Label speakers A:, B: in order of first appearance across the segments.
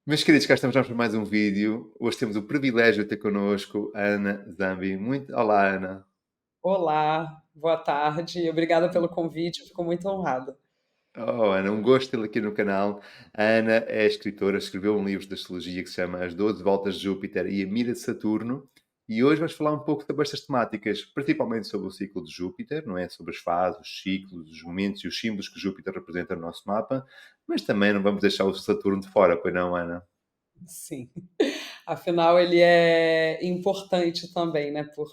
A: Meus queridos, cá estamos nós para mais um vídeo. Hoje temos o privilégio de ter connosco a Ana Zambi. Olá, Ana.
B: Olá, boa tarde. Obrigada pelo convite, eu fico muito honrada.
A: Oh, Ana, um gosto tê-la aqui no canal. A Ana é escritora, escreveu um livro de astrologia que se chama As 12 Voltas de Júpiter e a Mira de Saturno. E hoje vamos falar um pouco sobre estas temáticas, principalmente sobre o ciclo de Júpiter, não é? Sobre as fases, os ciclos, os momentos e os símbolos que Júpiter representa no nosso mapa. Mas também não vamos deixar o Saturno de fora, pois não, Ana?
B: Sim, afinal ele é importante também, né, por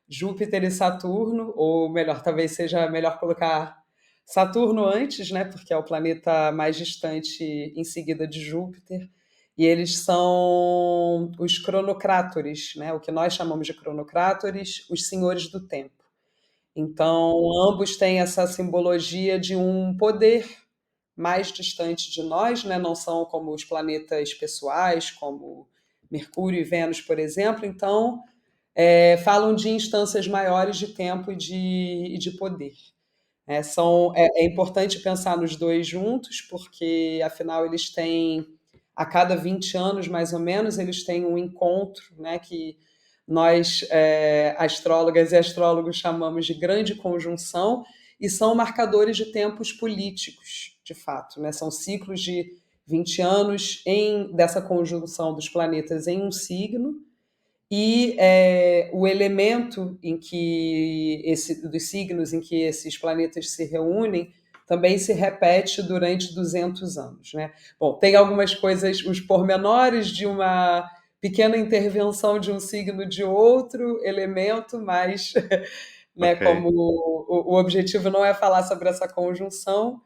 B: Júpiter e Saturno, ou melhor, talvez seja melhor colocar Saturno antes, né, porque é o planeta mais distante em seguida de Júpiter, e eles são os cronocrátores, né, o que nós chamamos de cronocrátores, os senhores do tempo. Então, ambos têm essa simbologia de um poder mais distante de nós, né? Não são como os planetas pessoais, como Mercúrio e Vênus, por exemplo. Então, falam de instâncias maiores de tempo e de poder. É importante pensar nos dois juntos, porque afinal eles têm, a cada 20 anos mais ou menos, eles têm um encontro, né, que nós, astrólogas e astrólogos, chamamos de grande conjunção, e são marcadores de tempos políticos, de fato. Né? São ciclos de 20 anos dessa conjunção dos planetas em um signo, e o elemento dos signos em que esses planetas se reúnem também se repete durante 200 anos. Né? Bom, tem algumas coisas, os pormenores de uma pequena intervenção de um signo de outro elemento, mas né,
A: Ok.
B: como o objetivo não é falar sobre essa conjunção,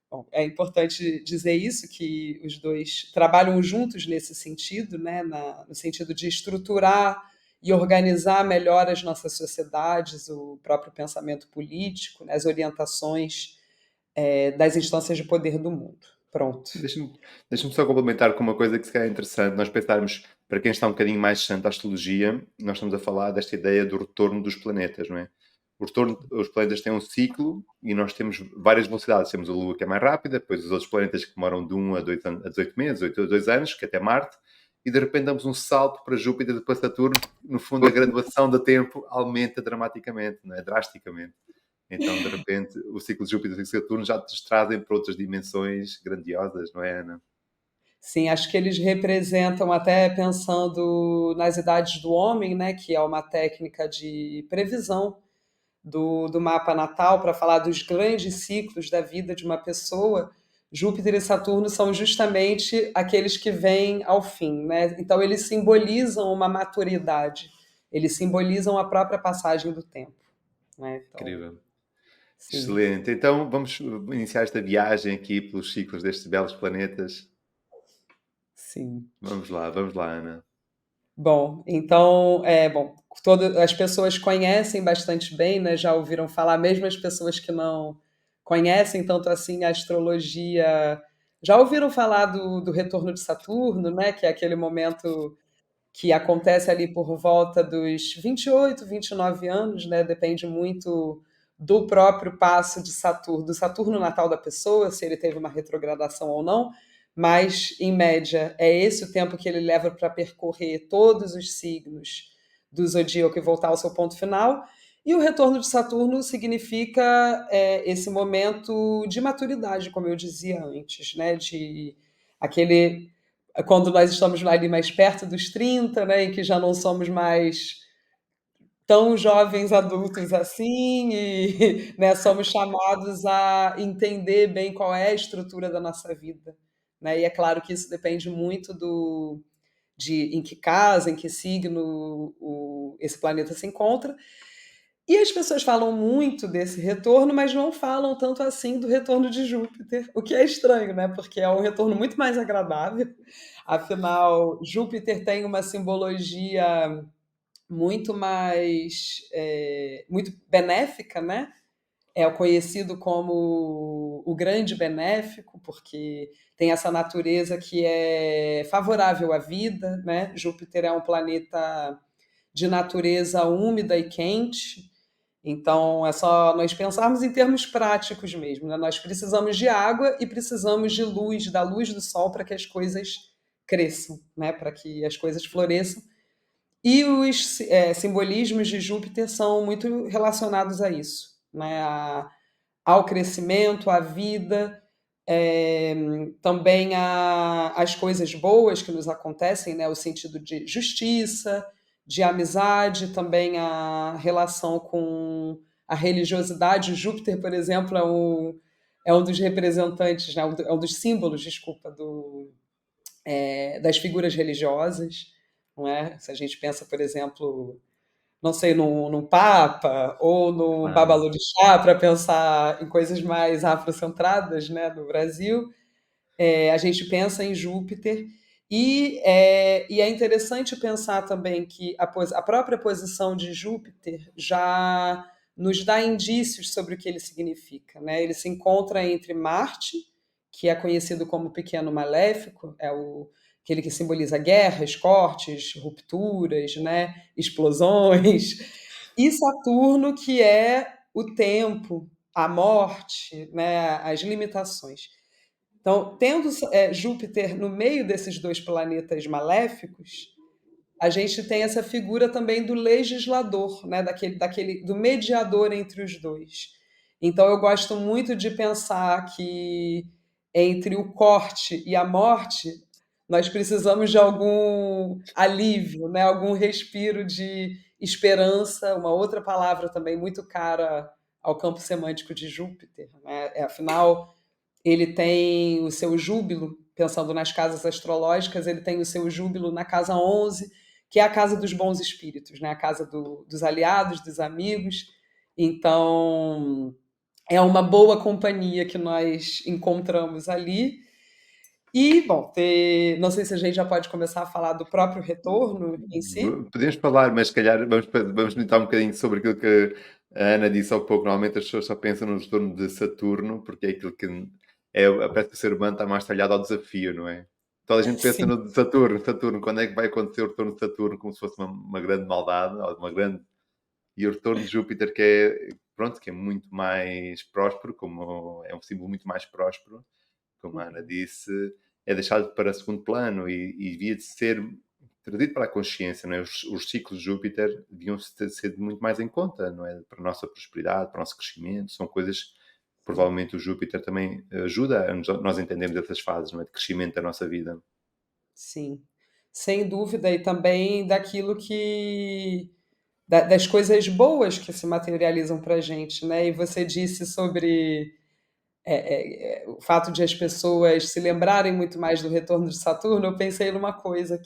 B: bom, é importante dizer isso, que os dois trabalham juntos nesse sentido, né, no sentido de estruturar e organizar melhor as nossas sociedades, o próprio pensamento político, né, as orientações das instâncias de poder do mundo. Pronto.
A: Deixa-me deixa só complementar com uma coisa que se calhar é interessante. Nós pensarmos, para quem está um bocadinho mais distante da astrologia, nós estamos a falar desta ideia do retorno dos planetas, não é? O retorno, os planetas têm um ciclo e nós temos várias velocidades. Temos a Lua que é mais rápida, depois os outros planetas que demoram de 1 a 2 a 18 meses, 8 a 2 anos, que é até Marte, e de repente damos um salto para Júpiter e depois Saturno. No fundo, a graduação do tempo aumenta dramaticamente, não é? Drasticamente. Então, de repente, o ciclo de Júpiter e Saturno já te trazem para outras dimensões grandiosas, não é, Ana?
B: Sim, acho que eles representam, até pensando nas idades do homem, né, que é uma técnica de previsão do mapa natal para falar dos grandes ciclos da vida de uma pessoa. Júpiter e Saturno são justamente aqueles que vêm ao fim, né? Então eles simbolizam uma maturidade, eles simbolizam a própria passagem do tempo, né? Então,
A: Incrível.
B: sim,
A: Excelente. Então, vamos iniciar esta viagem aqui pelos ciclos destes belos planetas.
B: sim.
A: Vamos lá, Ana.
B: Bom, então, bom, todas as pessoas conhecem bastante bem, né? Já ouviram falar, mesmo as pessoas que não conhecem tanto assim a astrologia, já ouviram falar do retorno de Saturno, né? Que é aquele momento que acontece ali por volta dos 28, 29 anos, né? Depende muito do próprio passo de Saturno, do Saturno natal da pessoa, se ele teve uma retrogradação ou não, mas em média é esse o tempo que ele leva para percorrer todos os signos do zodíaco e voltar ao seu ponto final. E o retorno de Saturno significa esse momento de maturidade, como eu dizia antes, né? De aquele quando nós estamos ali mais perto dos 30, né, em que já não somos mais tão jovens adultos assim e né, somos chamados a entender bem qual é a estrutura da nossa vida. Né? E é claro que isso depende muito de em que casa, em que signo esse planeta se encontra. E as pessoas falam muito desse retorno, mas não falam tanto assim do retorno de Júpiter, o que é estranho, né? Porque é um retorno muito mais agradável. Afinal, Júpiter tem uma simbologia muito mais muito benéfica, né? É o conhecido como o grande benéfico, porque tem essa natureza que é favorável à vida, né? Júpiter é um planeta de natureza úmida e quente, então é só nós pensarmos em termos práticos mesmo, né? Nós precisamos de água e precisamos de luz, da luz do sol para que as coisas cresçam, né, para que as coisas floresçam. E os simbolismos de Júpiter são muito relacionados a isso, né, ao crescimento, à vida, é, também às coisas boas que nos acontecem, né, o sentido de justiça, de amizade, também a relação com a religiosidade. Júpiter, por exemplo, é um dos representantes, né, é um dos símbolos, desculpa, das figuras religiosas. Não é? Se a gente pensa, por exemplo, não sei, num Papa ou no
A: Claro.
B: Babalorixá, para pensar em coisas mais afrocentradas, né, do Brasil, a gente pensa em Júpiter. E é interessante pensar também que a própria posição de Júpiter já nos dá indícios sobre o que ele significa. Né? Ele se encontra entre Marte, que é conhecido como Pequeno Maléfico, aquele que simboliza guerras, cortes, rupturas, né? Explosões, e Saturno, que é o tempo, a morte, né? As limitações. Então, tendo Júpiter no meio desses dois planetas maléficos, a gente tem essa figura também do legislador, né? Do mediador entre os dois. Então, eu gosto muito de pensar que entre o corte e a morte, nós precisamos de algum alívio, né? Algum respiro de esperança, uma outra palavra também muito cara ao campo semântico de Júpiter. Né? Afinal, ele tem o seu júbilo, pensando nas casas astrológicas, ele tem o seu júbilo na casa 11, que é a casa dos bons espíritos, né? A casa dos aliados, dos amigos. Então, é uma boa companhia que nós encontramos ali. E, bom, não sei se a gente já pode começar a falar do próprio retorno em si.
A: Podemos falar, mas se calhar vamos meditar um bocadinho sobre aquilo que a Ana disse há pouco. Normalmente as pessoas só pensam no retorno de Saturno, porque é aquilo que parece que o ser humano está mais talhado ao desafio, não é? Toda a gente pensa
B: Sim,
A: no de Saturno, quando é que vai acontecer o retorno de Saturno, como se fosse uma grande maldade, ou uma grande... E o retorno de Júpiter, que é, pronto, que é muito mais próspero, como é um símbolo muito mais próspero, como a Ana disse, é deixado para segundo plano e devia de ser trazido para a consciência, não é? Os ciclos de Júpiter deviam ser muito mais em conta, não é? Para a nossa prosperidade, para o nosso crescimento, são coisas que
B: sim,
A: provavelmente o Júpiter também ajuda a nós entendermos essas fases, não é? De crescimento da nossa vida.
B: sim. Sem dúvida, e também das coisas boas que se materializam para a gente, né? E você disse sobre o fato de as pessoas se lembrarem muito mais do retorno de Saturno. Eu pensei numa coisa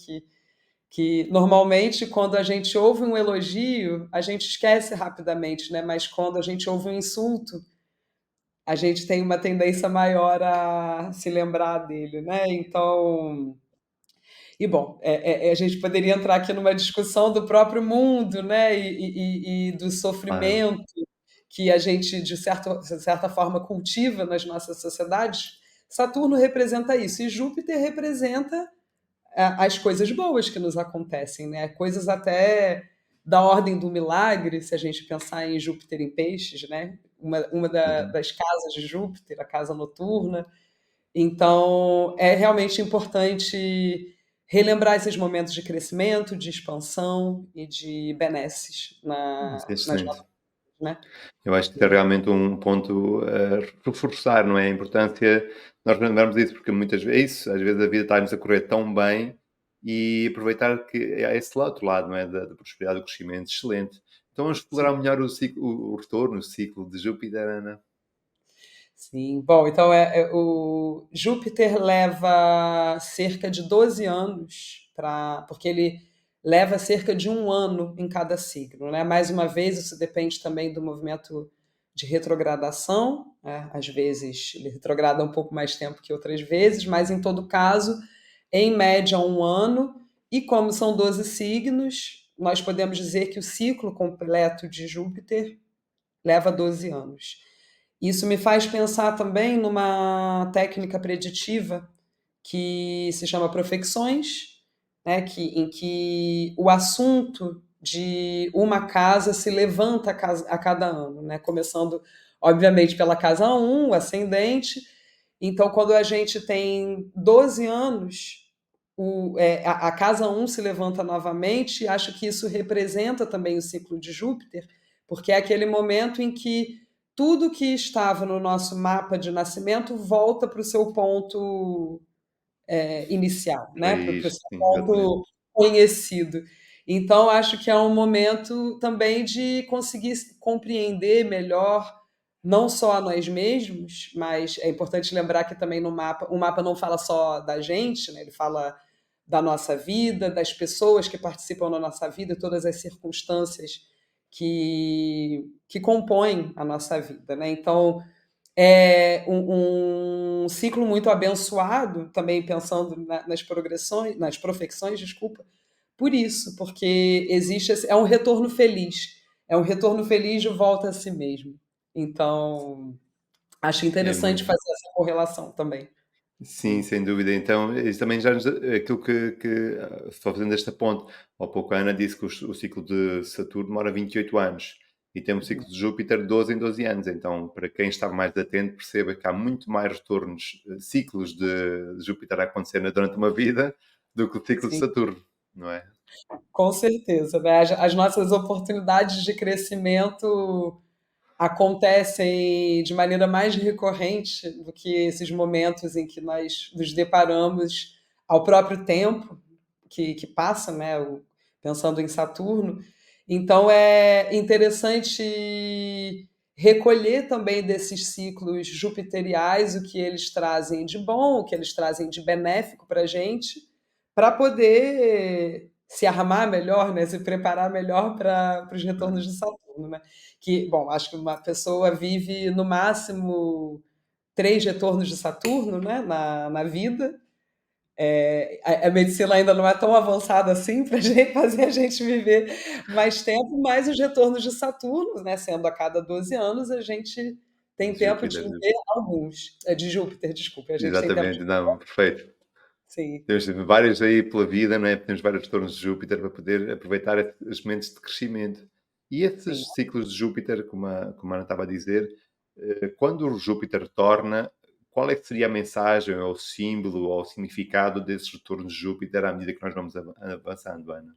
B: que normalmente quando a gente ouve um elogio, a gente esquece rapidamente, né? Mas quando a gente ouve um insulto, a gente tem uma tendência maior a se lembrar dele, né? Então, e bom, a gente poderia entrar aqui numa discussão do próprio mundo, né? E do
A: Claro.
B: sofrimento que a gente, de certa forma, cultiva nas nossas sociedades. Saturno representa isso, e Júpiter representa as coisas boas que nos acontecem, né? Coisas até da ordem do milagre, se a gente pensar em Júpiter em Peixes, né?
A: Uhum.
B: Das casas de Júpiter, a casa noturna. Então, é realmente importante relembrar esses momentos de crescimento, de expansão e de benesses
A: Isso é
B: nas
A: excelente.
B: nossas, né?
A: Eu acho que é realmente um ponto a reforçar, não é? A importância, nós lembrarmos disso, porque muitas vezes, é isso, às vezes a vida está-nos a correr tão bem e aproveitar que há esse outro lado, não é? Da prosperidade, do crescimento, excelente. Então vamos explorar
B: Sim.
A: melhor o retorno, o ciclo de Júpiter, Ana.
B: Sim, bom, então o Júpiter leva cerca de 12 anos porque ele leva cerca de um ano em cada signo, né? Mais uma vez, isso depende também do movimento de retrogradação, né? Às vezes ele retrograda um pouco mais tempo que outras vezes, mas em todo caso, em média, um ano. E como são 12 signos, nós podemos dizer que o ciclo completo de Júpiter leva 12 anos. Isso me faz pensar também numa técnica preditiva que se chama profecções, né, em que o assunto de uma casa se levanta a cada ano, né, começando, obviamente, pela casa 1, o ascendente. Então, quando a gente tem 12 anos, a casa 1 se levanta novamente, e acho que isso representa também o ciclo de Júpiter, porque é aquele momento em que tudo que estava no nosso mapa de nascimento volta para o seu ponto inicial, né? Para o
A: Raiz,
B: seu
A: sim, exatamente.
B: ponto conhecido. Então, acho que é um momento também de conseguir compreender melhor não só a nós mesmos, mas é importante lembrar que também no mapa, o mapa não fala só da gente, né? Ele fala da nossa vida, das pessoas que participam da nossa vida, todas as circunstâncias que compõem a nossa vida, né? Então, é um ciclo muito abençoado, também pensando nas progressões, nas profecções, desculpa, por isso, porque existe é um retorno feliz de volta a si mesmo. Então, acho
A: É
B: interessante
A: muito.
B: fazer essa correlação também.
A: Sim, sem dúvida. Então, isso também já nos, aquilo só fazendo esta ponte, há pouco a Ana disse que o ciclo de Saturno demora 28 anos e tem um ciclo de Júpiter de 12 em 12 anos. Então, para quem está mais atento, perceba que há muito mais retornos, ciclos de Júpiter a acontecer durante uma vida do que o ciclo de
B: Sim.
A: Saturno, não é?
B: Com certeza, né? As nossas oportunidades de crescimento acontecem de maneira mais recorrente do que esses momentos em que nós nos deparamos ao próprio tempo que passa, né? Pensando em Saturno. Então é interessante recolher também desses ciclos jupiteriais o que eles trazem de bom, o que eles trazem de benéfico para a gente, para poder se armar melhor, né? Se preparar melhor para os retornos
A: Uhum.
B: de Saturno, né? Que, bom, acho que uma pessoa vive no máximo 3 retornos de Saturno, né, na vida. A medicina ainda não é tão avançada assim para fazer a gente viver mais tempo, mas os retornos de Saturno, né, sendo a cada 12 anos, a gente tem
A: De
B: tempo de
A: Júpiter,
B: viver alguns. De Júpiter, desculpa, a gente tem tempo de.
A: exatamente, não, perfeito.
B: Sim,
A: Temos vários aí pela vida, não é? Temos vários retornos de Júpiter para poder aproveitar esses momentos de crescimento. E
B: sim.
A: esses ciclos de Júpiter, como a Ana estava a dizer, quando o Júpiter retorna, qual é que seria a mensagem, ou o símbolo, ou o significado desses retornos de Júpiter à medida que nós vamos avançando, Ana?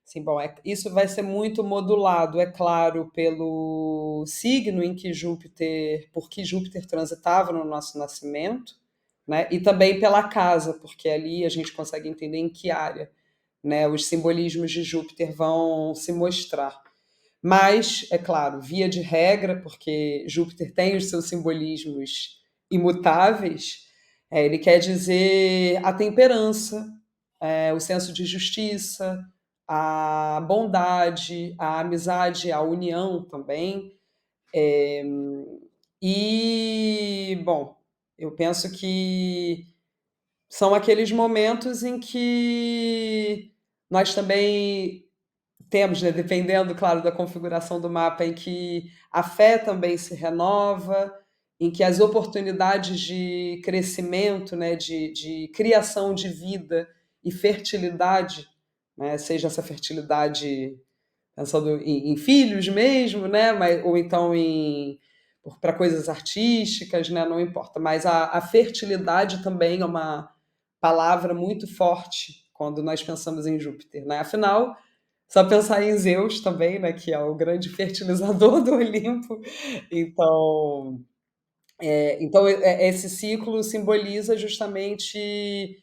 B: Sim, bom, isso vai ser muito modulado, é claro, pelo signo em que Júpiter, por que Júpiter transitava no nosso nascimento, né? E também pela casa, porque ali a gente consegue entender em que área, né, os simbolismos de Júpiter vão se mostrar. Mas, é claro, via de regra, porque Júpiter tem os seus simbolismos imutáveis, ele quer dizer a temperança, o senso de justiça, a bondade, a amizade, a união também. É, e, bom, eu penso que são aqueles momentos em que nós também temos, né, dependendo, claro, da configuração do mapa, em que a fé também se renova, em que as oportunidades de crescimento, né, de criação de vida e fertilidade, né, seja essa fertilidade pensando em filhos mesmo, né, mas, ou então para coisas artísticas, né, não importa, mas a fertilidade também é uma palavra muito forte quando nós pensamos em Júpiter, né? Afinal, só pensar em Zeus também, né, que é o grande fertilizador do Olimpo. Então, esse ciclo simboliza justamente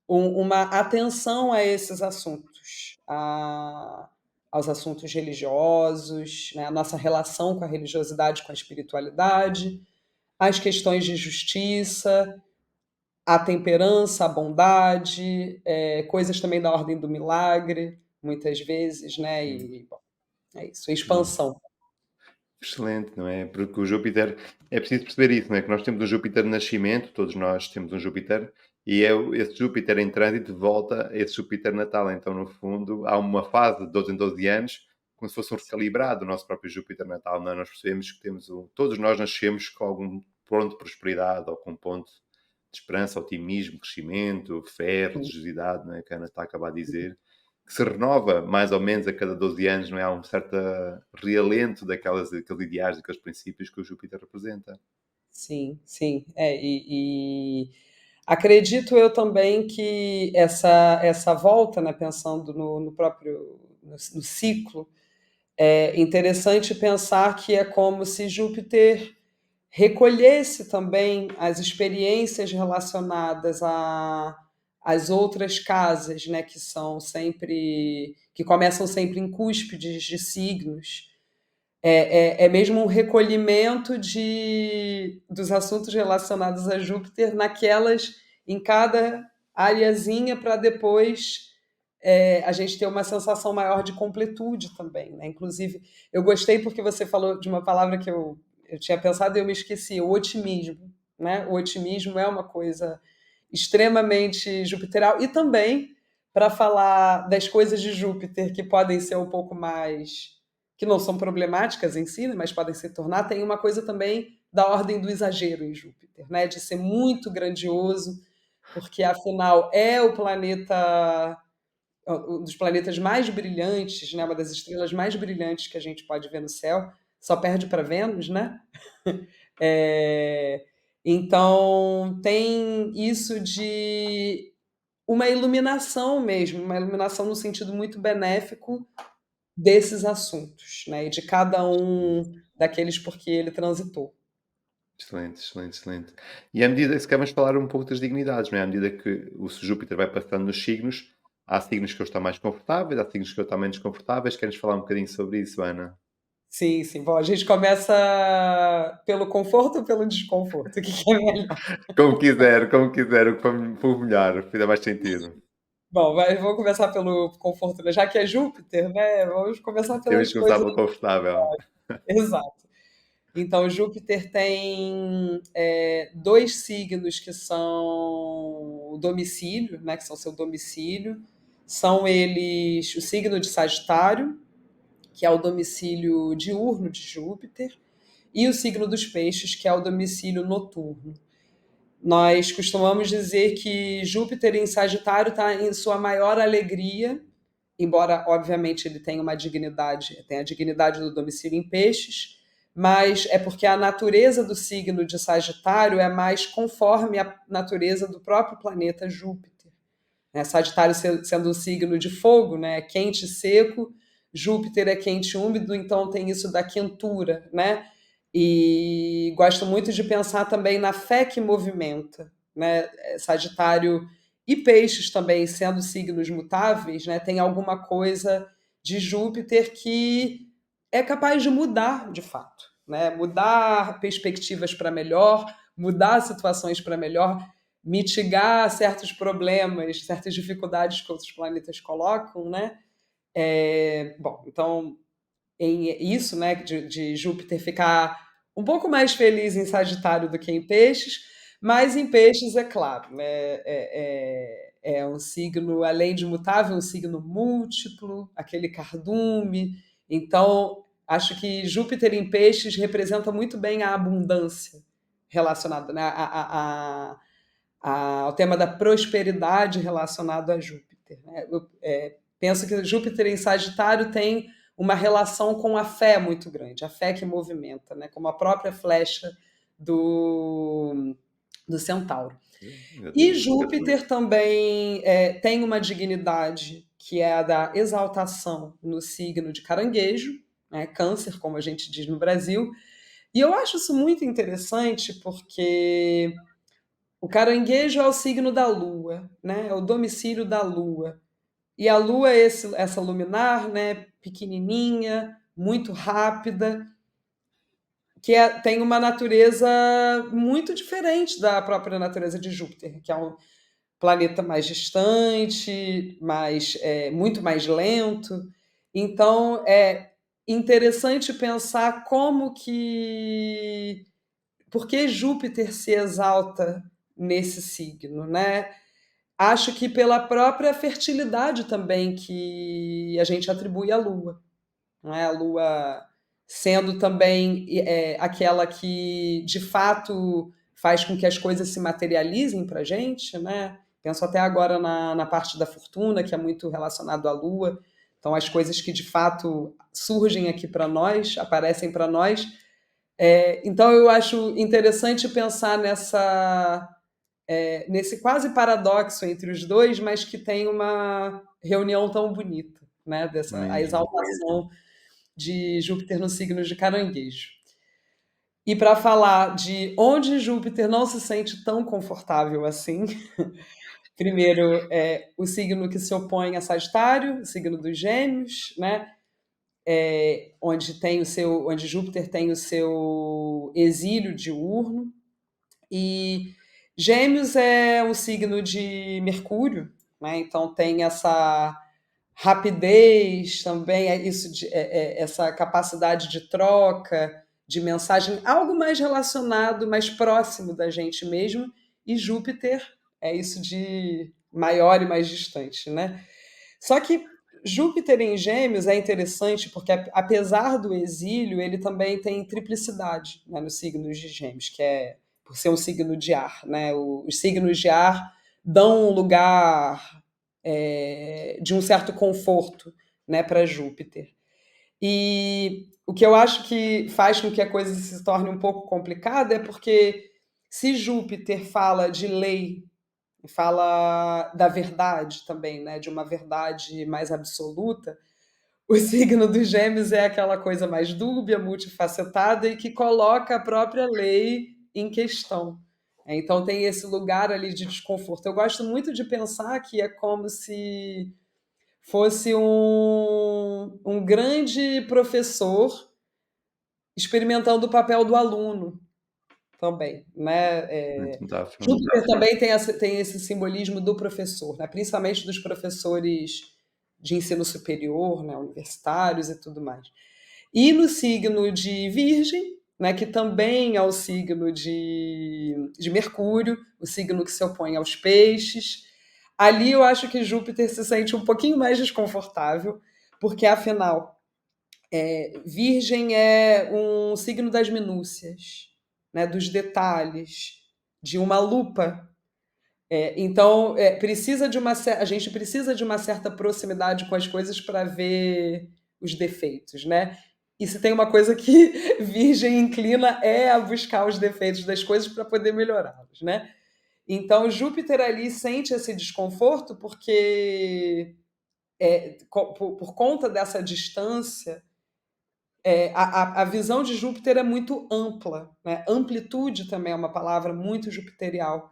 B: uma atenção a esses assuntos, aos assuntos religiosos, né, a nossa relação com a religiosidade, com a espiritualidade, as questões de justiça, a temperança, a bondade, coisas também da ordem do milagre, muitas vezes, né?
A: Sim,
B: E bom, é isso,
A: sim.
B: expansão.
A: Excelente, não é? Porque o Júpiter, é preciso perceber isso, não é? Que nós temos um Júpiter de nascimento, todos nós temos um Júpiter, e esse Júpiter em trânsito volta a esse Júpiter natal. Então, no fundo, há uma fase de 12 em 12 anos, como se fosse um recalibrado do nosso próprio Júpiter natal. Não é? Nós percebemos que todos nós nascemos com algum ponto de prosperidade, ou com um ponto de esperança, otimismo, crescimento, fé,
B: Sim,
A: religiosidade, não é? Que a Ana está a acabar de dizer que se renova mais ou menos a cada 12 anos, não é? Há um certo realento daqueles ideais, daqueles princípios que o Júpiter representa.
B: sim, sim. Acredito eu também que essa volta, né, pensando no próprio no ciclo, é interessante pensar que é como se Júpiter recolhesse também as experiências relacionadas às outras casas, né, que começam sempre em cúspides de signos. É mesmo um recolhimento dos assuntos relacionados a Júpiter em cada areazinha, para depois a gente ter uma sensação maior de completude também, né? Inclusive, eu gostei porque você falou de uma palavra que eu tinha pensado e eu me esqueci, o otimismo, né? O otimismo é uma coisa extremamente jupiterial, e também para falar das coisas de Júpiter que podem ser um pouco mais, que não são problemáticas em si, né, mas podem se tornar, tem uma coisa também da ordem do exagero em Júpiter, né? De ser muito grandioso, porque afinal é o planeta, um dos planetas mais brilhantes, né? Uma das estrelas mais brilhantes que a gente pode ver no céu, só perde para Vênus, né? É, então tem isso de uma iluminação mesmo, uma iluminação no sentido muito benéfico desses assuntos, né? E de cada um daqueles por que ele transitou.
A: Excelente, excelente, excelente. E à medida, se queremos falar um pouco das dignidades, não é? À medida que o Júpiter vai passando nos signos, há signos que eu estou mais confortáveis, há signos que eu estou menos confortáveis. Queres falar um bocadinho sobre isso, Ana?
B: Sim, sim. Bom, a gente começa pelo conforto ou pelo desconforto? O que que é melhor?
A: Como quiser, o que for melhor, o que fizer mais sentido.
B: Bom, vamos começar pelo conforto, né? Já que é Júpiter, né? Vamos começar
A: Temos
B: pelas
A: que começar
B: coisas.
A: pelo confortável.
B: Exato. Então, Júpiter tem dois signos que são o domicílio, né? Que são seu domicílio. São eles o signo de Sagitário, que é o domicílio diurno de Júpiter, e o signo dos Peixes, que é o domicílio noturno. Nós costumamos dizer que Júpiter em Sagitário está em sua maior alegria, embora, obviamente, ele tenha tem a dignidade do domicílio em Peixes, mas é porque a natureza do signo de Sagitário é mais conforme a natureza do próprio planeta Júpiter, né? Sagitário sendo um signo de fogo, né? Quente e seco, Júpiter é quente e úmido, então tem isso da quentura, né? E gosto muito de pensar também na fé que movimenta, né? Sagitário e Peixes também, sendo signos mutáveis, né? Tem alguma coisa de Júpiter que é capaz de mudar de fato, né? Mudar perspectivas para melhor, mudar situações para melhor, mitigar certos problemas, certas dificuldades que outros planetas colocam, né? Bom, então isso, né, de Júpiter ficar um pouco mais feliz em Sagitário do que em Peixes, mas em Peixes, é claro, né, é um signo, além de mutável, um signo múltiplo, aquele cardume. Então, acho que Júpiter em Peixes representa muito bem a abundância relacionada, né, ao tema da prosperidade relacionado a Júpiter, né? Eu penso que Júpiter em Sagitário tem uma relação com a fé muito grande, a fé que movimenta, né? Como a própria flecha do Centauro. E
A: Exatamente.
B: Júpiter também tem uma dignidade que é a da exaltação no signo de Caranguejo, né? Câncer, como a gente diz no Brasil. E eu acho isso muito interessante porque o caranguejo é o signo da lua, né? É o domicílio da lua. E a lua é essa luminar, né? Pequenininha, muito rápida, que tem uma natureza muito diferente da própria natureza de Júpiter, que é um planeta mais distante, muito mais lento. Então, é interessante pensar por que Júpiter se exalta nesse signo, né? Acho que pela própria fertilidade também que a gente atribui à Lua, né? A Lua sendo também aquela que de fato faz com que as coisas se materializem para a gente, né? Penso até agora na parte da fortuna, que é muito relacionado à Lua. Então, as coisas que de fato surgem aqui para nós, aparecem para nós. Então, eu acho interessante pensar nesse quase paradoxo entre os dois, mas que tem uma reunião tão bonita, né? A
A: Mesmo.
B: exaltação de Júpiter no signo de Caranguejo. E para falar de onde Júpiter não se sente tão confortável assim, primeiro é o signo que se opõe a Sagitário, o signo dos Gêmeos, né? Onde Júpiter tem o seu exílio diurno. E Gêmeos é um signo de Mercúrio, né? Então tem essa rapidez também, essa capacidade de troca, de mensagem, algo mais relacionado, mais próximo da gente mesmo. E Júpiter é isso de maior e mais distante, né? Só que Júpiter em Gêmeos é interessante porque, apesar do exílio, ele também tem triplicidade, né, nos signos de Gêmeos, que é por ser um signo de ar. Né? Os signos de ar dão um lugar de um certo conforto, né, para Júpiter. E o que eu acho que faz com que a coisa se torne um pouco complicada é porque se Júpiter fala de lei, fala da verdade também, né, de uma verdade mais absoluta, o signo dos Gêmeos é aquela coisa mais dúbia, multifacetada e que coloca a própria lei em questão. Então tem esse lugar ali de desconforto. Eu gosto muito de pensar que é como se fosse um grande professor experimentando o papel do aluno também, né?
A: Muito metáfora.
B: Júpiter também tem esse simbolismo do professor, né? Principalmente dos professores de ensino superior, né? Universitários e tudo mais. E no signo de Virgem, né? Que também é o signo de Mercúrio, o signo que se opõe aos peixes. Ali eu acho que Júpiter se sente um pouquinho mais desconfortável, porque afinal Virgem é um signo das minúcias, né, dos detalhes, de uma lupa. Então, a gente precisa de uma certa proximidade com as coisas para ver os defeitos, né? E se tem uma coisa que Virgem inclina é a buscar os defeitos das coisas para poder melhorá-los, né? Então, Júpiter ali sente esse desconforto porque, por conta dessa distância, a visão de Júpiter é muito ampla, né? Amplitude também é uma palavra muito jupiterial.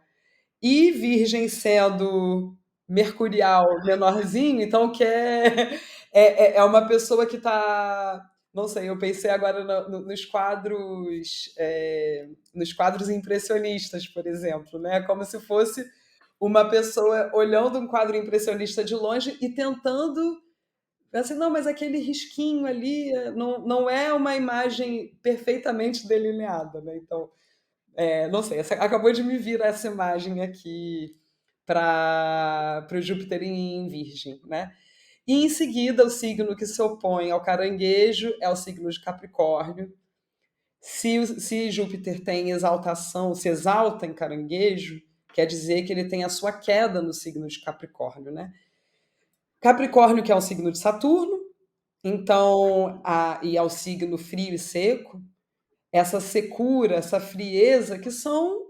B: E Virgem sendo mercurial menorzinho, então que é uma pessoa que está. Não sei, eu pensei agora nos quadros impressionistas, por exemplo, né? Como se fosse uma pessoa olhando um quadro impressionista de longe e tentando assim, não, mas aquele risquinho ali não é uma imagem perfeitamente delineada, né? Então, não sei, acabou de me vir essa imagem aqui para o Júpiter em Virgem, né? E em seguida, o signo que se opõe ao caranguejo é o signo de Capricórnio. Se Júpiter tem exaltação, se exalta em caranguejo, quer dizer que ele tem a sua queda no signo de Capricórnio, né? Capricórnio, que é um signo de Saturno, então, e ao signo frio e seco, essa secura, essa frieza, que são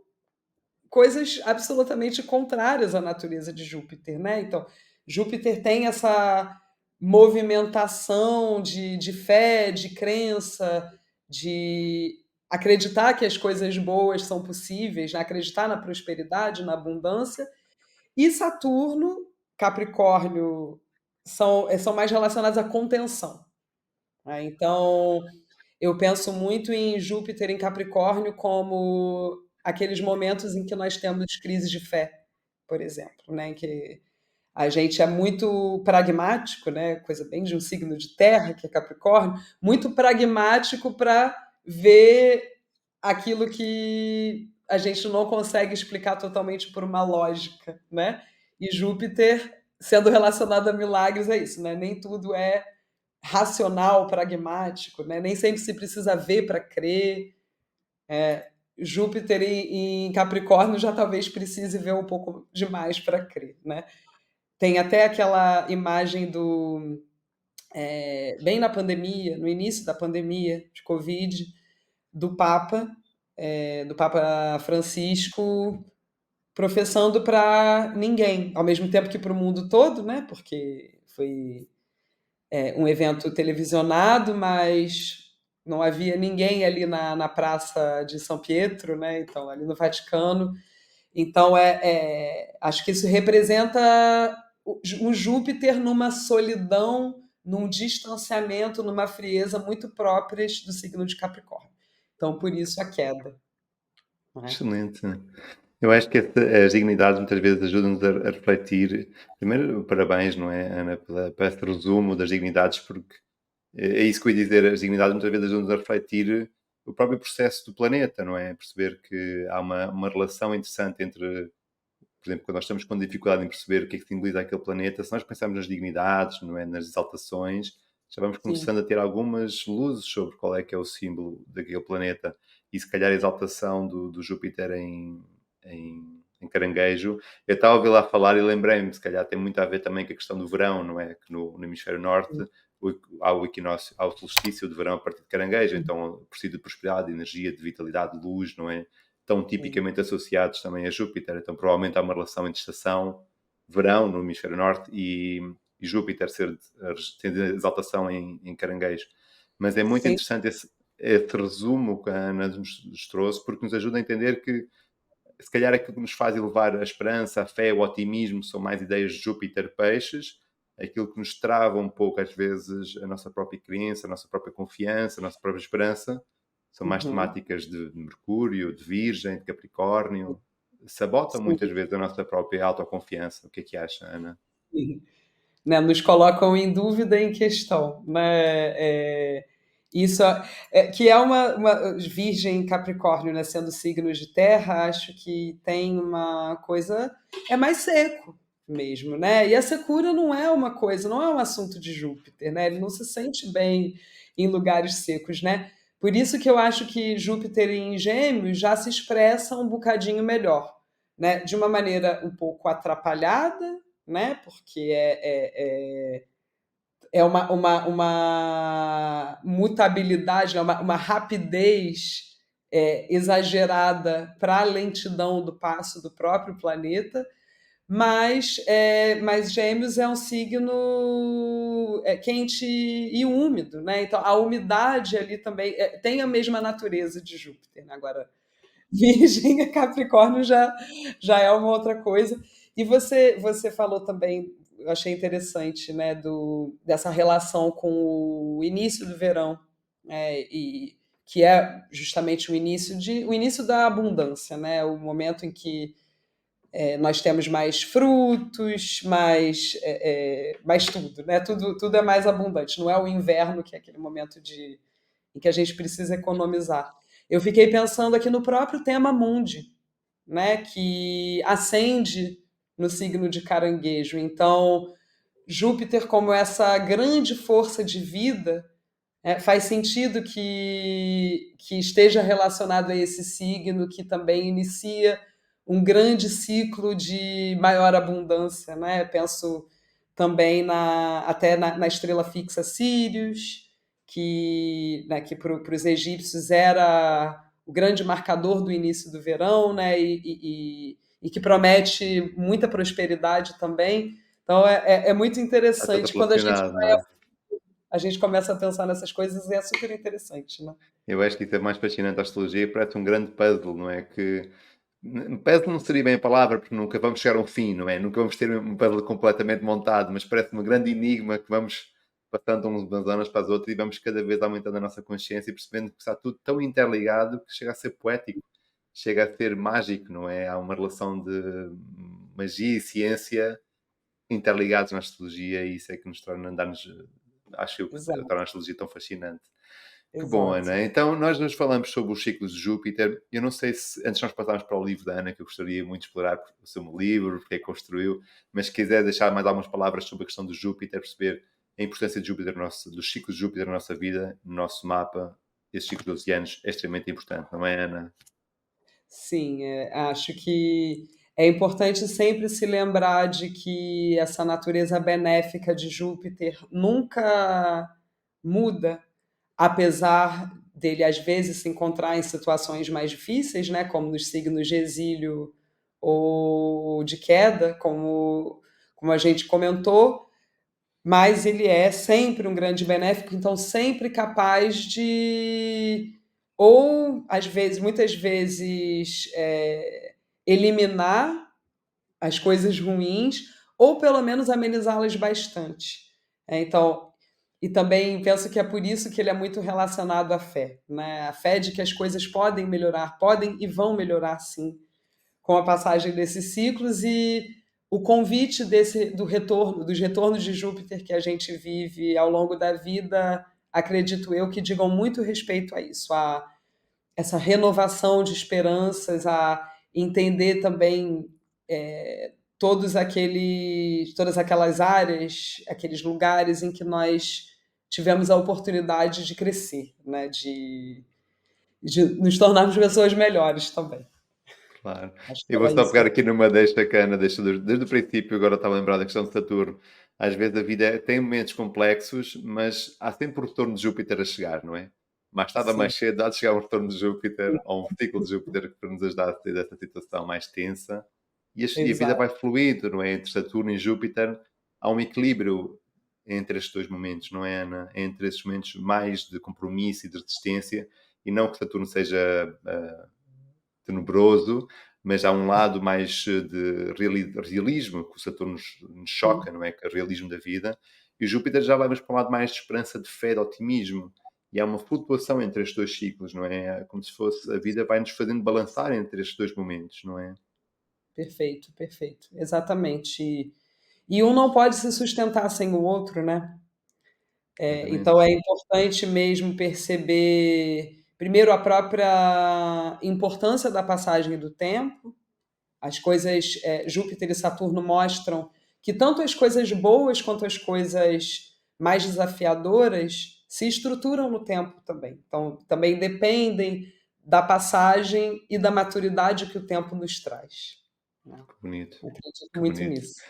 B: coisas absolutamente contrárias à natureza de Júpiter, né? Então, Júpiter tem essa movimentação de fé, de crença, de acreditar que as coisas boas são possíveis, né? Acreditar na prosperidade, na abundância. E Saturno, Capricórnio, são mais relacionados à contenção. Né? Então, eu penso muito em Júpiter em Capricórnio como aqueles momentos em que nós temos crises de fé, por exemplo, né? Em que a gente é muito pragmático, né? Coisa bem de um signo de terra, que é Capricórnio, muito pragmático para ver aquilo que a gente não consegue explicar totalmente por uma lógica, né? E Júpiter, sendo relacionado a milagres, é isso, né? Nem tudo é racional, pragmático, né? Nem sempre se precisa ver para crer. Júpiter em Capricórnio já talvez precise ver um pouco demais para crer, né? Tem até aquela imagem bem na pandemia, no início da pandemia de Covid, do Papa Francisco professando para ninguém, ao mesmo tempo que para o mundo todo, né? Porque foi um evento televisionado, mas não havia ninguém ali na Praça de São Pietro, né? Então, ali no Vaticano. Então, acho que isso representa o Júpiter numa solidão, num distanciamento, numa frieza muito próprias do signo de Capricórnio. Então, por isso a queda. Né?
A: Excelente. Eu acho que as dignidades muitas vezes ajudam-nos a refletir. Primeiro, parabéns, não é, Ana, para esse resumo das dignidades, porque é isso que eu ia dizer. As dignidades muitas vezes ajudam-nos a refletir o próprio processo do planeta, não é? Perceber que há uma relação interessante entre, por exemplo, quando nós estamos com dificuldade em perceber o que é que simboliza aquele planeta, se nós pensarmos nas dignidades, não é, nas exaltações, já vamos
B: Sim,
A: começando a ter algumas luzes sobre qual é que é o símbolo daquele planeta. E se calhar a exaltação do Júpiter em Caranguejo, eu estava a ouvir lá falar e lembrei-me, se calhar tem muito a ver também com a questão do verão, não é? Que no hemisfério norte há o equinócio, há o solstício de verão a partir de Caranguejo, então precisa de prosperidade, de energia, de vitalidade, de luz, não é? Estão
B: sim,
A: tipicamente associados também a Júpiter. Então, provavelmente há uma relação entre estação, verão no hemisfério norte e Júpiter tendo exaltação em Caranguejo. Mas é muito
B: sim.
A: interessante esse resumo que a Ana nos trouxe, porque nos ajuda a entender que se calhar aquilo que nos faz elevar a esperança, a fé, o otimismo são mais ideias de Júpiter peixes, aquilo que nos trava um pouco às vezes a nossa própria crença, a nossa própria confiança, a nossa própria esperança, são mais
B: Uhum.
A: temáticas de Mercúrio, de Virgem, de Capricórnio, sabotam
B: Sim,
A: muitas vezes a nossa própria autoconfiança. O que é que acha, Ana?
B: sim. Né, nos colocam em dúvida, em questão, né? Isso que é uma Virgem Capricórnio, né, sendo signos de terra, acho que tem uma coisa mais seco mesmo, né? E a secura não é uma coisa, não é um assunto de Júpiter, né? Ele não se sente bem em lugares secos, né? Por isso que eu acho que Júpiter em Gêmeos já se expressa um bocadinho melhor, né? De uma maneira um pouco atrapalhada, né? Porque é uma mutabilidade, né? Uma rapidez exagerada para a lentidão do passo do próprio planeta, mas Gêmeos é um signo quente e úmido, né? Então a umidade ali também tem a mesma natureza de Júpiter, né? Agora Virgem e Capricórnio já é uma outra coisa. E você falou também, eu achei interessante, né, dessa relação com o início do verão, né, e que é justamente o início da abundância, né, o momento em que nós temos mais frutos, mais tudo, né, tudo é mais abundante. Não é o inverno que é aquele momento em que a gente precisa economizar. Eu fiquei pensando aqui no próprio tema Mundi, né, que ascende no signo de Caranguejo. Então, Júpiter, como essa grande força de vida, faz sentido que esteja relacionado a esse signo que também inicia um grande ciclo de maior abundância. Né? Penso também até na estrela fixa Sírios, que para os egípcios era o grande marcador do início do verão, né? E que promete muita prosperidade também. Então é muito
A: Está tudo
B: interessante quando
A: relacionado, não é?
B: a gente começa a pensar nessas coisas e é super interessante, né?
A: Eu acho que isso é mais fascinante da astrologia, parece um grande puzzle, não é? Que puzzle não seria bem a palavra, porque nunca vamos chegar a um fim, não é? Nunca vamos ter um puzzle completamente montado, mas parece um grande enigma que vamos passando umas zonas para as outras e vamos cada vez aumentando a nossa consciência e percebendo que está tudo tão interligado que chega a ser poético, chega a ser mágico, não é? Há uma relação de magia e ciência interligados na astrologia e isso é que nos torna andarmos, acho eu, que torna a
B: Exato,
A: astrologia tão fascinante. Que bom,
B: exato.
A: Ana. Então, nós nos falamos sobre os ciclos de Júpiter. Eu não sei se, antes de nós passarmos para o livro da Ana, que eu gostaria muito de explorar o seu livro, porque é que construiu, mas se quiser deixar mais algumas palavras sobre a questão do Júpiter, perceber a importância de Júpiter, dos ciclos de Júpiter na nossa vida, no nosso mapa, esses ciclos de 12 anos, é extremamente importante, não é, Ana?
B: Sim, acho que é importante sempre se lembrar de que essa natureza benéfica de Júpiter nunca muda, apesar dele às vezes se encontrar em situações mais difíceis, né, como nos signos de exílio ou de queda, como a gente comentou, mas ele é sempre um grande benéfico, então sempre capaz de, ou às vezes, muitas vezes, eliminar as coisas ruins, ou pelo menos amenizá-las bastante. Então, e também penso que é por isso que ele é muito relacionado à fé, né? A fé de que as coisas podem melhorar, podem e vão melhorar sim, com a passagem desses ciclos e o convite dos retornos de Júpiter que a gente vive ao longo da vida, acredito eu que digam muito respeito a isso, a essa renovação de esperanças, a entender também todas aquelas áreas, aqueles lugares em que nós tivemos a oportunidade de crescer, né? De nos tornarmos pessoas melhores também.
A: Claro.
B: Acho que
A: Eu vou
B: era
A: só
B: isso que
A: pegar
B: eu...
A: aqui numa deixa cana, desde o princípio, agora estava a lembrar da questão de Saturno. Às vezes a vida tem momentos complexos, mas há sempre o retorno de Júpiter a chegar, não é? Mais tarde ou
B: Sim,
A: mais cedo há de chegar um retorno de Júpiter, ou um ciclo de Júpiter que nos ajudar a sair dessa situação mais tensa. E a vida
B: exato.
A: vai fluindo, não é? Entre Saturno e Júpiter há um equilíbrio entre estes dois momentos, não é, Ana? Entre esses momentos mais de compromisso e de resistência, e não que Saturno seja tenebroso, mas há um lado mais de realismo que o Saturno nos choca, não é? Que é o realismo da vida. E o Júpiter já vai mais para um lado mais de esperança, de fé, de otimismo. E há uma flutuação entre estes dois ciclos, não é? Como se fosse a vida vai nos fazendo balançar entre estes dois momentos, não é?
B: Perfeito, perfeito. Exatamente. E um não pode se sustentar sem o outro, né? Então
A: Exatamente.
B: é importante mesmo perceber, primeiro, a própria importância da passagem do tempo. As coisas, Júpiter e Saturno mostram que tanto as coisas boas quanto as coisas mais desafiadoras se estruturam no tempo também. Então, também dependem da passagem e da maturidade que o tempo nos traz, né?
A: Que bonito,
B: Eu acredito
A: que
B: muito
A: bonito.
B: nisso,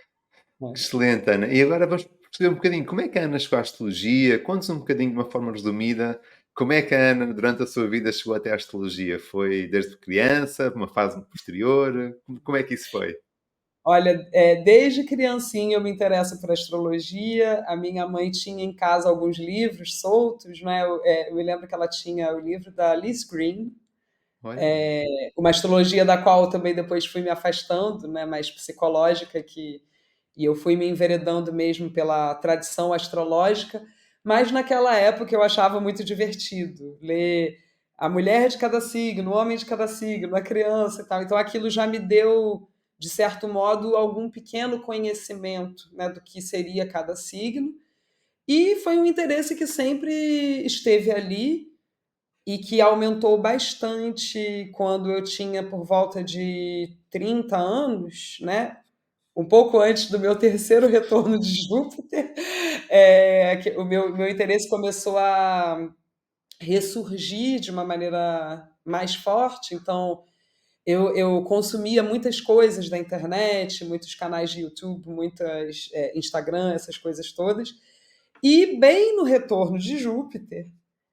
B: né?
A: Excelente, Ana. E agora vamos perceber um bocadinho como é que a Ana chegou à astrologia. Conte-nos um bocadinho, de uma forma resumida, como é que a Ana, durante a sua vida, chegou até à astrologia? Foi desde criança, uma fase posterior? Como é que isso foi?
B: Olha, desde criancinha eu me interesso por astrologia. A minha mãe tinha em casa alguns livros soltos, né? Eu me lembro que ela tinha o livro da Liz Green,
A: Olha,
B: uma astrologia da qual eu também depois fui me afastando, né? Mais psicológica, e eu fui me enveredando mesmo pela tradição astrológica. Mas naquela época eu achava muito divertido ler a mulher de cada signo, o homem de cada signo, a criança e tal. Então aquilo já me deu, de certo modo, algum pequeno conhecimento, né, do que seria cada signo. E foi um interesse que sempre esteve ali e que aumentou bastante quando eu tinha por volta de 30 anos, né? Um pouco antes do meu terceiro retorno de Júpiter, que meu interesse começou a ressurgir de uma maneira mais forte. Então, eu consumia muitas coisas da internet, muitos canais de YouTube, muitas Instagram, essas coisas todas. E bem no retorno de Júpiter,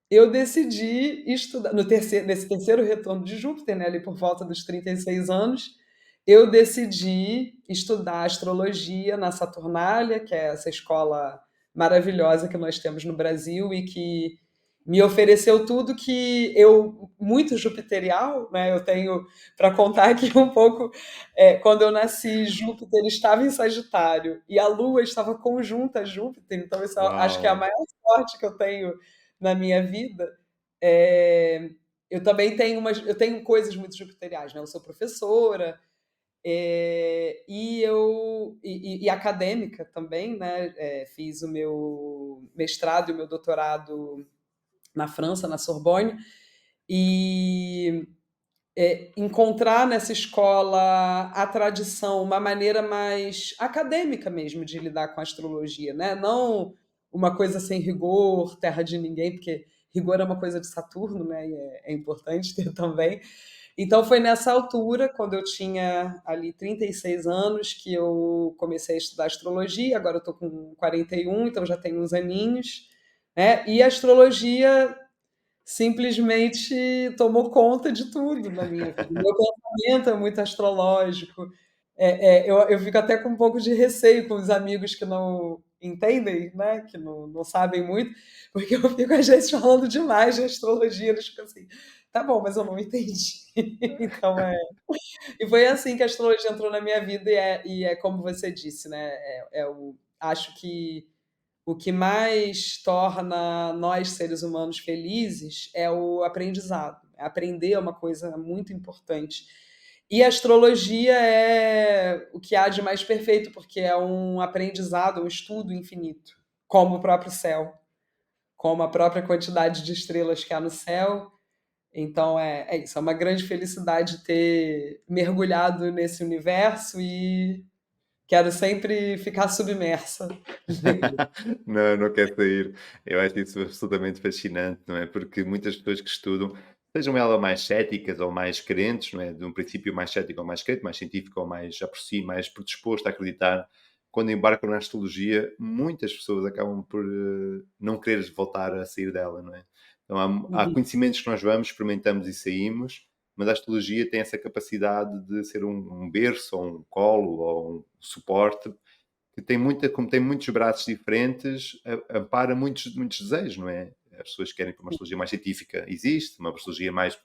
B: eu decidi estudar, nesse terceiro retorno de Júpiter, né, ali por volta dos 36 anos, eu decidi estudar astrologia na Saturnália, que é essa escola maravilhosa que nós temos no Brasil e que me ofereceu tudo que eu, muito jupiterial, né? Eu tenho para contar aqui um pouco, quando eu nasci, Júpiter estava em Sagitário e a Lua estava conjunta a Júpiter, então isso acho que é a
A: uau!
B: maior sorte que eu tenho na minha vida. É, eu tenho coisas muito jupiteriais, né? Eu sou professora, e acadêmica também, né? Fiz o meu mestrado e o meu doutorado na França, na Sorbonne, e encontrar nessa escola a tradição, uma maneira mais acadêmica mesmo de lidar com a astrologia, né? Não uma coisa sem rigor, terra de ninguém, porque rigor é uma coisa de Saturno, né? E é importante ter também. Então foi nessa altura, quando eu tinha ali 36 anos, que eu comecei a estudar astrologia. Agora eu estou com 41, então já tenho uns aninhos, né? E a astrologia simplesmente tomou conta de tudo na minha vida. Meu pensamento é muito astrológico. Eu fico até com um pouco de receio com os amigos que não entendem, né? Que não sabem muito, porque eu fico às vezes falando demais de astrologia, eles ficam assim, tá bom, mas eu não entendi. Então e foi assim que a astrologia entrou na minha vida e é como você disse, né? Acho que o que mais torna nós, seres humanos, felizes é o aprendizado. Aprender é uma coisa muito importante. E a astrologia é o que há de mais perfeito, porque é um aprendizado, um estudo infinito, como o próprio céu, como a própria quantidade de estrelas que há no céu. Então é isso, é uma grande felicidade ter mergulhado nesse universo e quero sempre ficar submersa nele.
A: Não, não quer sair. Eu acho isso absolutamente fascinante, não é? Porque muitas pessoas que estudam, sejam elas mais céticas ou mais crentes, não é? De um princípio mais cético ou mais crente, mais científico ou mais aprecio, mais predisposto a acreditar, quando embarcam na astrologia, muitas pessoas acabam por não querer voltar a sair dela, não é? Então há
B: Uhum.
A: conhecimentos que nós vamos, experimentamos e saímos, mas a astrologia tem essa capacidade de ser um berço, ou um colo, ou um suporte que tem muita, como tem muitos braços diferentes, ampara muitos desejos, não é? As pessoas querem para uma astrologia mais científica existe, uma astrologia mais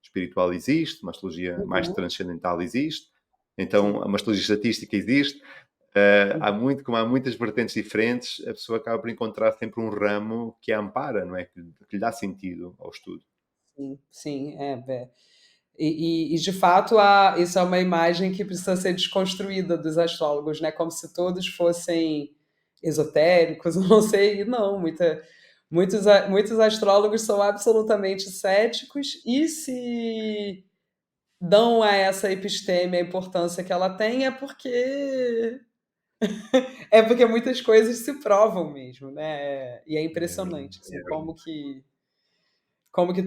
A: espiritual existe, uma astrologia mais
B: Uhum.
A: transcendental existe, então
B: Sim.
A: uma astrologia estatística existe.
B: Uhum.
A: Como há muitas vertentes diferentes, a pessoa acaba por encontrar sempre um ramo que a ampara, não é? Que lhe dá sentido ao estudo.
B: Sim, sim, e de fato isso é uma imagem que precisa ser desconstruída dos astrólogos, né? Como se todos fossem esotéricos, não sei, não, muitos astrólogos são absolutamente céticos e se dão a essa episteme a importância que ela tem é porque muitas coisas se provam mesmo, né? E é
A: É verdade.
B: impressionante assim,
A: É
B: como
A: verdade.
B: que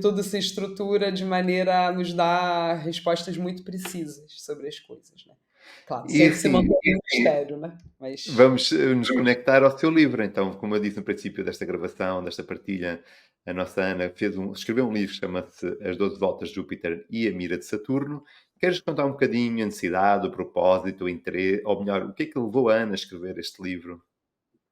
B: tudo se estrutura de maneira a nos dar respostas muito precisas sobre as coisas, né? Claro,
A: E
B: sempre se
A: assim,
B: mantém um mistério, né? Mas
A: vamos nos conectar ao seu livro, então, como eu disse no princípio desta gravação, desta partilha, a nossa Ana escreveu um livro que chama-se As 12 Voltas de Júpiter e a Mira de Saturno. Queres contar um bocadinho a necessidade, o propósito, o interesse, ou melhor, o que é que levou a Ana a escrever este livro?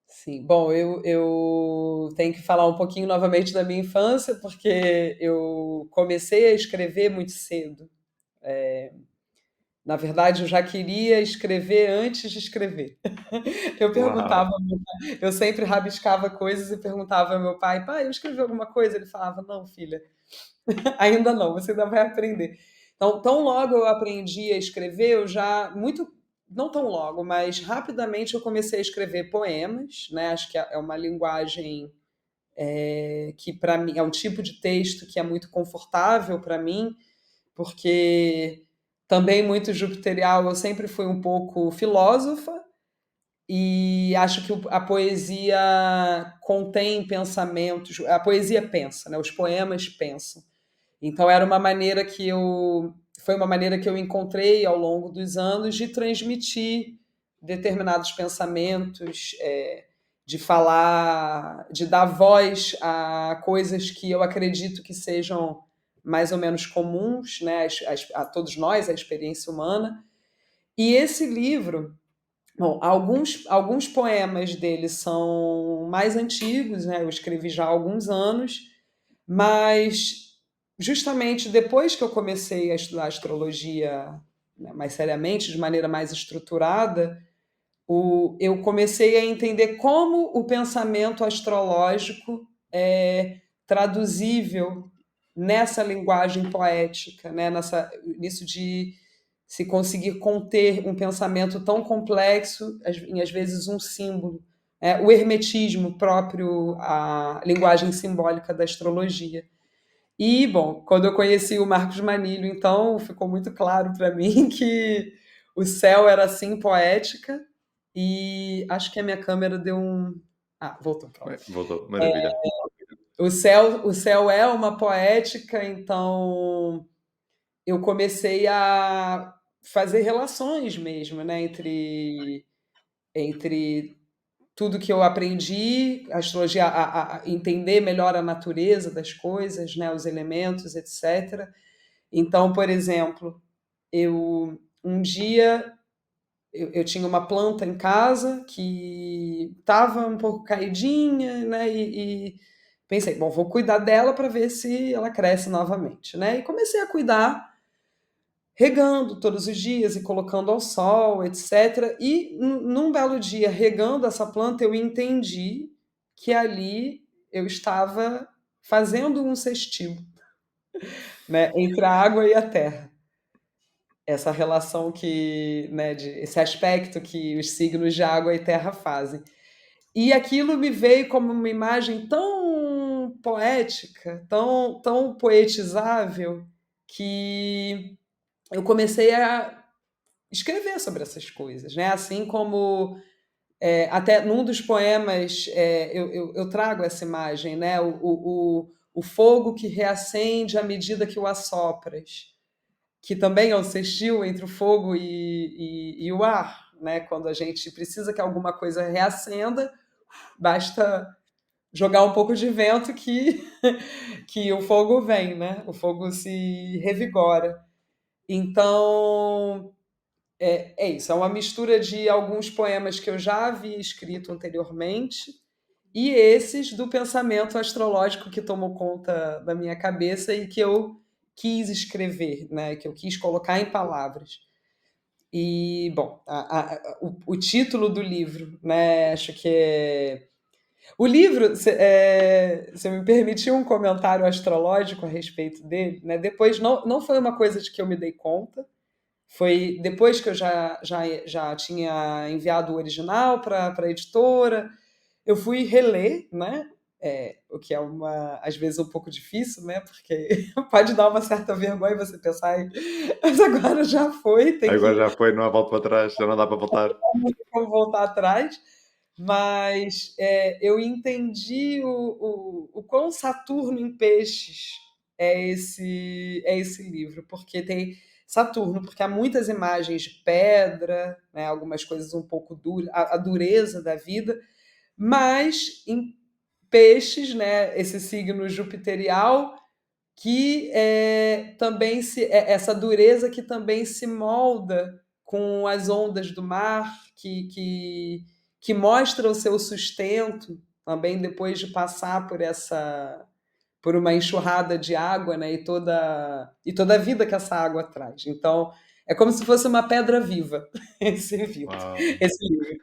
B: sim, bom, eu tenho que falar um pouquinho novamente da minha infância, porque eu comecei a escrever muito cedo. Na verdade, eu já queria escrever antes de escrever. Eu
A: Uau!
B: perguntava, ao meu pai, eu sempre rabiscava coisas e perguntava ao meu pai, pai, eu escrevi alguma coisa? Ele falava, não, filha, ainda não, você ainda vai aprender. Então, tão logo eu aprendi a escrever, eu já, muito, não tão logo, mas rapidamente eu comecei a escrever poemas, né? Acho que é uma linguagem que, para mim, é um tipo de texto que é muito confortável para mim, porque também muito jupiterial, eu sempre fui um pouco filósofa, e acho que a poesia contém pensamentos, a poesia pensa, né? Os poemas pensam. Então era uma maneira que eu foi uma maneira que eu encontrei ao longo dos anos de transmitir determinados pensamentos, de falar, de dar voz a coisas que eu acredito que sejam mais ou menos comuns, né, a todos nós, a experiência humana. E esse livro, bom, alguns poemas dele são mais antigos, né, eu escrevi já há alguns anos, mas justamente depois que eu comecei a estudar astrologia, né, mais seriamente, de maneira mais estruturada, eu comecei a entender como o pensamento astrológico é traduzível nessa linguagem poética, né? Nisso de se conseguir conter um pensamento tão complexo em às vezes um símbolo. O hermetismo próprio, a linguagem simbólica da astrologia. E, bom, quando eu conheci o Marcos Manilho, então ficou muito claro para mim que o céu era assim poética, e acho que a minha câmera deu um. Ah, voltou, pronto.
A: Voltou, maravilha.
B: O céu é uma poética, então eu comecei a fazer relações mesmo, né, entre tudo que eu aprendi, a astrologia, a entender melhor a natureza das coisas, né, os elementos, etc. Então, por exemplo, eu um dia eu tinha uma planta em casa que estava um pouco caidinha, né? E pensei, bom, vou cuidar dela para ver se ela cresce novamente, né? E comecei a cuidar, regando todos os dias e colocando ao sol, etc. E num belo dia, regando essa planta, eu entendi que ali eu estava fazendo um sextil, né, entre a água e a terra. Essa relação que, né, esse aspecto que os signos de água e terra fazem. E aquilo me veio como uma imagem tão poética, tão poetizável, que eu comecei a escrever sobre essas coisas, né? Assim como até num dos poemas eu trago essa imagem, né? O fogo que reacende à medida que o assopras, que também é um sextil entre o fogo e o ar, né? Quando a gente precisa que alguma coisa reacenda, basta jogar um pouco de vento que, que o fogo vem, né? O fogo se revigora. Então, é isso. É uma mistura de alguns poemas que eu já havia escrito anteriormente e esses do pensamento astrológico que tomou conta da minha cabeça e que eu quis escrever, né? Que eu quis colocar em palavras. E, bom, o título do livro, né? Acho que é. O livro, se me permitiu um comentário astrológico a respeito dele, né? Depois, não foi uma coisa de que eu me dei conta, foi depois que eu já tinha enviado o original para a editora, eu fui reler, né? O que é às vezes um pouco difícil, né? Porque pode dar uma certa vergonha você pensar, "Ai, mas agora já foi, tem
A: Agora
B: que
A: já foi, não há volta para trás, já não dá para voltar.
B: não tem como voltar atrás." Mas eu entendi o quão Saturno em Peixes é esse livro, porque tem Saturno, porque há muitas imagens de pedra, né, algumas coisas um pouco duras, a dureza da vida, mas em Peixes, né, esse signo jupiterial, que também essa dureza que também se molda com as ondas do mar, que mostra o seu sustento também depois de passar por uma enxurrada de água, né, e toda a vida que essa água traz. Então, é como se fosse uma pedra viva
A: Uau,
B: esse livro,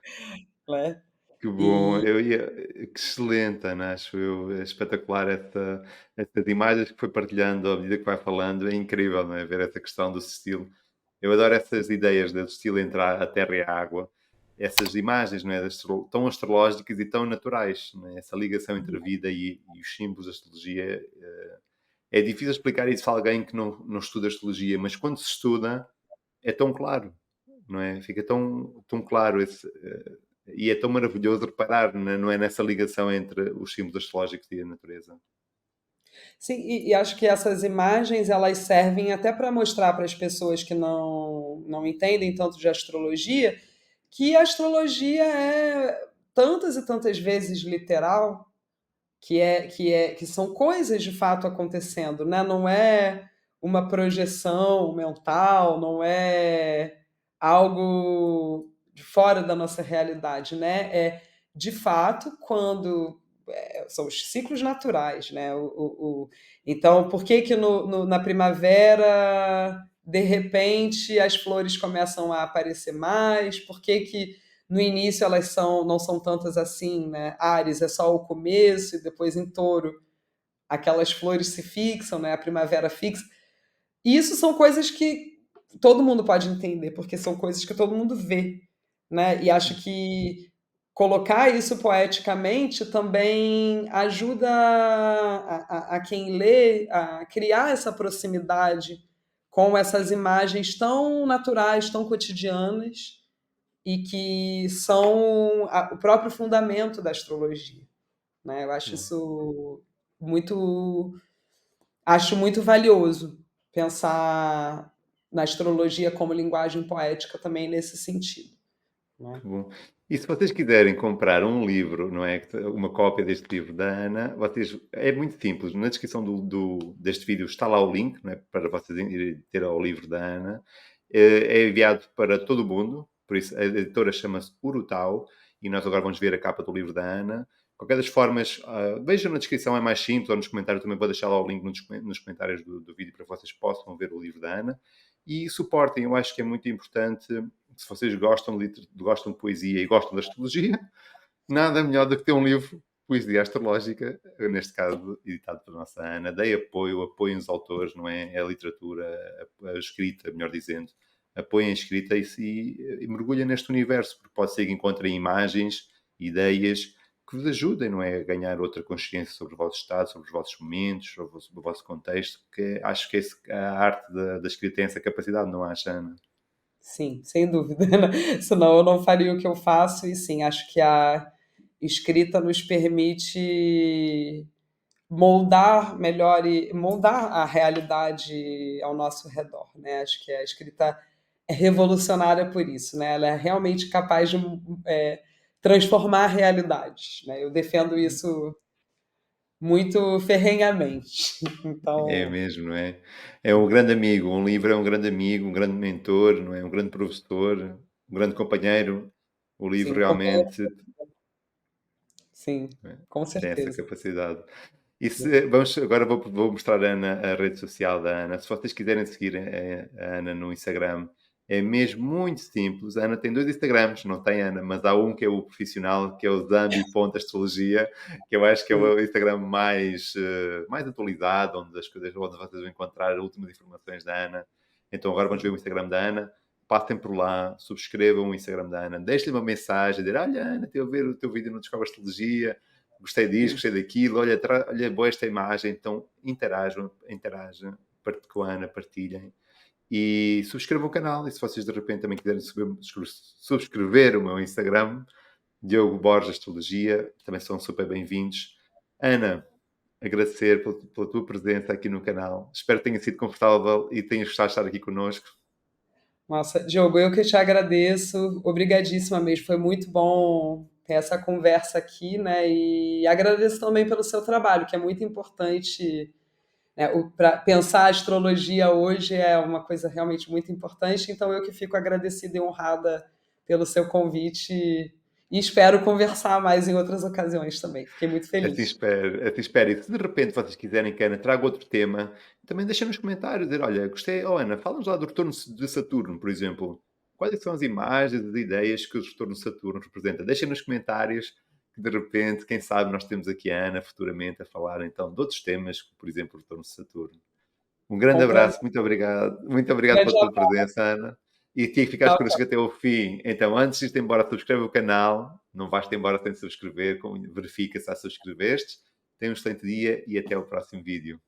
B: né?
A: que bom,
B: E
A: eu ia, que excelente, Ana, acho eu, é espetacular essas imagens que foi partilhando à medida que vai falando, é incrível, não é? Ver essa questão do estilo. Eu adoro essas ideias do estilo entre a terra e a água, essas imagens, não é? Tão astrológicas e tão naturais, não é? Essa ligação entre a vida e os símbolos da astrologia. É difícil explicar isso a alguém que não estuda astrologia, mas quando se estuda, é tão claro, não é? Fica tão claro e é tão maravilhoso reparar, não é, nessa ligação entre os símbolos astrológicos e a natureza.
B: sim, e acho que essas imagens elas servem até para mostrar para as pessoas que não entendem tanto de astrologia que a astrologia é tantas e tantas vezes literal, que são coisas de fato acontecendo, né? Não é uma projeção mental, não é algo de fora da nossa realidade, né? É de fato quando são os ciclos naturais, né? Então, por que que na primavera de repente as flores começam a aparecer mais? Por que que no início elas não são tantas assim, né? Áries é só o começo e depois em Touro aquelas flores se fixam, né? A primavera fixa. E isso são coisas que todo mundo pode entender, porque são coisas que todo mundo vê, né? E acho que colocar isso poeticamente também ajuda a quem lê a criar essa proximidade com essas imagens tão naturais, tão cotidianas e que são o próprio fundamento da astrologia, né? Eu acho
A: Bom,
B: isso muito Acho muito valioso pensar na astrologia como linguagem poética também nesse sentido, né?
A: que bom. E se vocês quiserem comprar um livro, não é? Uma cópia deste livro da Ana, é muito simples. Na descrição deste vídeo está lá o link, não é? Para vocês irem ter ao livro da Ana. É enviado para todo o mundo, por isso a editora chama-se Urutau, e nós agora vamos ver a capa do livro da Ana. De qualquer das formas, vejam na descrição, é mais simples, ou nos comentários também vou deixar lá o link nos comentários do vídeo para que vocês possam ver o livro da Ana. E suportem, eu acho que é muito importante, se vocês gostam de poesia e gostam da astrologia, nada melhor do que ter um livro de poesia astrológica, neste caso editado pela nossa Ana. Dei apoiem os autores, não é? A literatura, a escrita, melhor dizendo. Apoiem a escrita e mergulhem neste universo, porque pode ser que encontrem imagens, ideias que vos ajudem, não é? A ganhar outra consciência sobre o vosso estado, sobre os vossos momentos, sobre o vosso contexto, porque acho que a arte da escrita tem essa capacidade, não acha, Ana?
B: Sim, sem dúvida, né? Senão eu não faria o que eu faço, e sim, acho que a escrita nos permite moldar melhor e moldar a realidade ao nosso redor, né? Acho que a escrita é revolucionária por isso, né? Ela é realmente capaz de transformar realidades, né? Eu defendo isso muito ferrenhamente.
A: É
B: Então,
A: mesmo, não é? É um grande amigo, um livro é um grande amigo, um grande mentor, não é? Um grande professor, um grande companheiro. O livro
B: sim, companheiro,
A: realmente,
B: sim,
A: não é?
B: com
A: Tem essa
B: certeza.
A: capacidade. E se, vamos, agora vou mostrar a Ana a rede social da Ana. Se vocês quiserem seguir a Ana no Instagram, é mesmo muito simples. A Ana tem dois Instagrams, não tem Ana, mas há um que é o profissional, que é o Zambi.astrologia, que eu acho que é
B: Sim,
A: o Instagram mais atualizado, onde vocês vão encontrar as últimas informações da Ana. Então agora vamos ver
B: sim.
A: o Instagram da Ana. Passem por lá, subscrevam o Instagram da Ana, deixem-lhe uma mensagem, dizer, olha Ana, estive a ver o teu vídeo no Descobre Astrologia, gostei disto,
B: Sim.
A: gostei daquilo, olha boa esta imagem, então interajam com a Ana, partilhem e subscrevam o canal. E se vocês de repente também quiserem subscrever o meu Instagram, Diogo Borges Astrologia, também são super bem-vindos. Ana, agradecer pela tua presença aqui no canal. Espero que tenha sido confortável e tenhas gostado de estar aqui connosco.
B: Nossa, Diogo, eu que te agradeço, obrigadíssima mesmo, foi muito bom ter essa conversa aqui, né? E agradeço também pelo seu trabalho, que é muito importante, né? Pensar a astrologia hoje é uma coisa realmente muito importante, então eu que fico agradecida e honrada pelo seu convite e espero conversar mais em outras ocasiões também. Fiquei muito
A: Assim
B: feliz.
A: espero, assim espero. E se de repente vocês quiserem que a Ana traga outro tema, também deixem nos comentários, dizer, olha, gostei, oh Ana, fala-nos lá do retorno de Saturno, por exemplo. Quais é que são as imagens, as ideias que o retorno de Saturno representa? Deixem nos comentários que de repente, quem sabe, nós temos aqui a Ana futuramente a falar então de outros temas, como, por exemplo, o retorno de Saturno. Um grande
B: Foi um prazer.
A: abraço, muito obrigado
B: Grande
A: pela tua
B: abraço.
A: presença, Ana. E ti que ficaste connosco até o fim. Então, antes de ir embora, subscreve o canal. Não vais-te embora sem subscrever. Verifica se já subscreveste. Tenha um excelente dia e até o próximo vídeo.